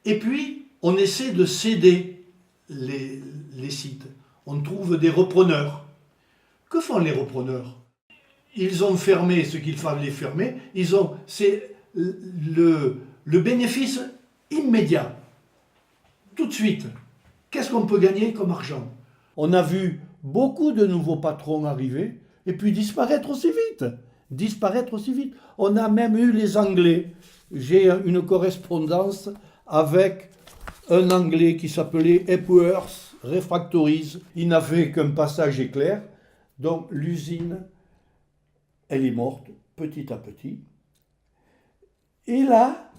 Et puis, on essaie de céder les sites. On trouve des repreneurs. Que font les repreneurs? Ils ont fermé ce qu'il fallait fermer. C'est le bénéfice immédiat. Tout de suite. Qu'est-ce qu'on peut gagner comme argent? On a vu beaucoup de nouveaux patrons arriver et puis disparaître aussi vite. Disparaître aussi vite. On a même eu les Anglais. J'ai une correspondance avec un Anglais qui s'appelait Epworth Refractories. Il n'a fait qu'un passage éclair. Donc l'usine, elle est morte petit à petit. Et là,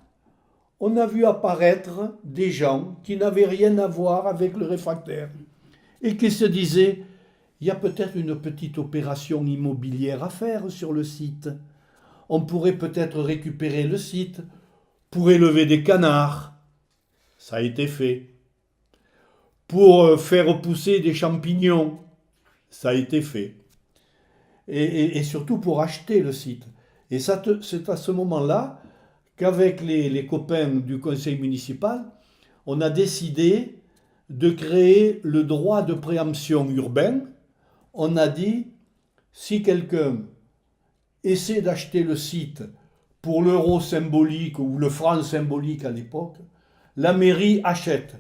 on a vu apparaître des gens qui n'avaient rien à voir avec le réfractaire et qui se disaient, il y a peut-être une petite opération immobilière à faire sur le site. On pourrait peut-être récupérer le site pour élever des canards. Ça a été fait. Pour faire pousser des champignons. Ça a été fait. Et surtout pour acheter le site. Et c'est à ce moment-là qu'avec les copains du conseil municipal, on a décidé de créer le droit de préemption urbain. On a dit, si quelqu'un essaie d'acheter le site pour l'euro symbolique ou le franc symbolique à l'époque, la mairie achète.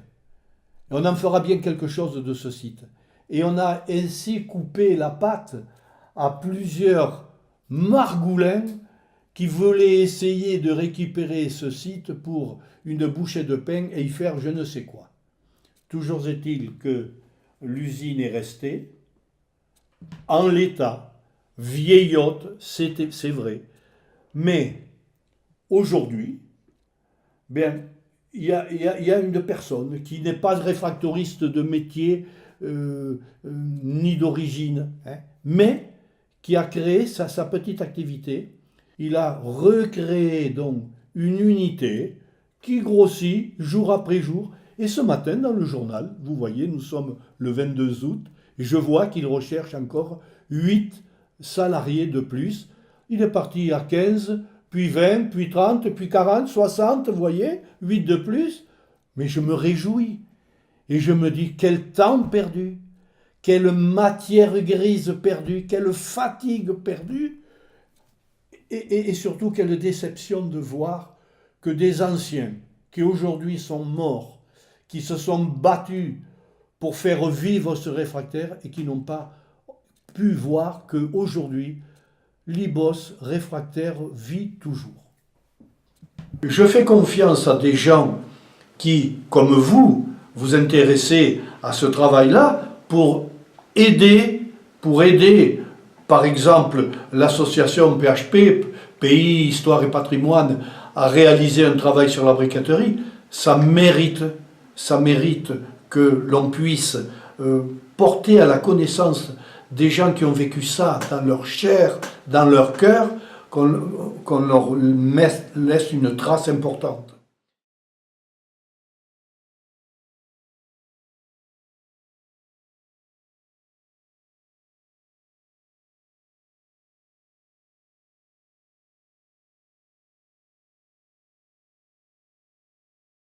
Et on en fera bien quelque chose de ce site. Et on a ainsi coupé la patte à plusieurs margoulins qui voulaient essayer de récupérer ce site pour une bouchée de pain et y faire je ne sais quoi. Toujours est-il que l'usine est restée en l'état, vieillotte, c'est vrai. Mais aujourd'hui, bien, il y a une personne qui n'est pas réfractoriste de métier ni d'origine, hein, mais qui a créé sa petite activité. Il a recréé donc une unité qui grossit jour après jour. Et ce matin, dans le journal, vous voyez, nous sommes le 22 août, et je vois qu'il recherche encore 8 salariés de plus. Il est parti à 15, puis 20, puis 30, puis 40, 60, vous voyez, 8 de plus. Mais je me réjouis. Et je me dis, quel temps perdu, quelle matière grise perdue, quelle fatigue perdue, et surtout quelle déception de voir que des anciens qui aujourd'hui sont morts, qui se sont battus pour faire vivre ce réfractaire et qui n'ont pas pu voir qu'aujourd'hui, l'IBOS réfractaire vit toujours. Je fais confiance à des gens qui, comme vous, vous intéressez à ce travail-là pour aider, par exemple, l'association PHP, Pays, Histoire et Patrimoine, à réaliser un travail sur la briqueterie. Ça mérite que l'on puisse porter à la connaissance des gens qui ont vécu ça dans leur chair, dans leur cœur, qu'on leur laisse une trace importante.